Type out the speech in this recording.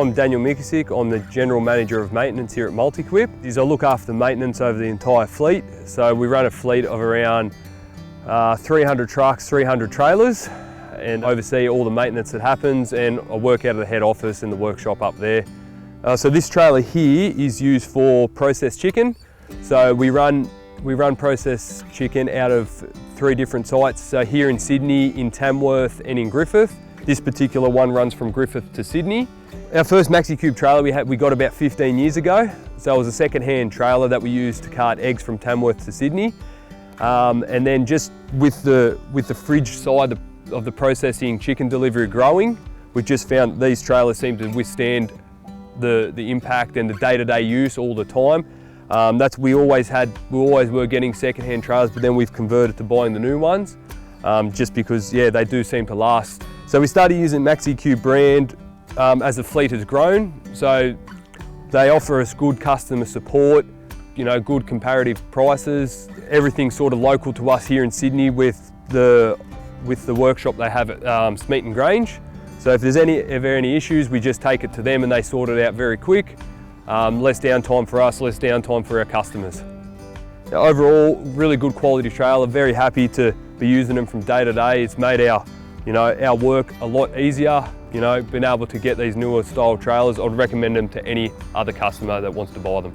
I'm Daniel Mikasic. I'm the General Manager of Maintenance here at Multiquip. I look after the maintenance over the entire fleet. So we run a fleet of around 300 trucks, 300 trailers, and oversee all the maintenance that happens, and I work out of the head office in the workshop up there. So this trailer here is used for processed chicken. So we run processed chicken out of 3 different sites. So here in Sydney, in Tamworth and in Griffith. This particular one runs from Griffith to Sydney. Our first Maxi-CUBE trailer we got about 15 years ago. So it was a second-hand trailer that we used to cart eggs from Tamworth to Sydney. And then just with the fridge side of the processing chicken delivery growing, we just found these trailers seem to withstand the impact and the day-to-day use all the time. We always were getting second-hand trailers, but then we've converted to buying the new ones, just because, yeah, they do seem to last. So we started using Maxi-CUBE brand as the fleet has grown. So they offer us good customer support, you know, good comparative prices, everything sort of local to us here in Sydney with the workshop they have at Smeaton Grange. So if there's ever any issues, we just take it to them and they sort it out very quick. Less downtime for us, less downtime for our customers. Now, overall, really good quality trailer. Very happy to be using them from day to day. It's made our work a lot easier. You know, being able to get these newer style trailers. I'd recommend them to any other customer that wants to buy them.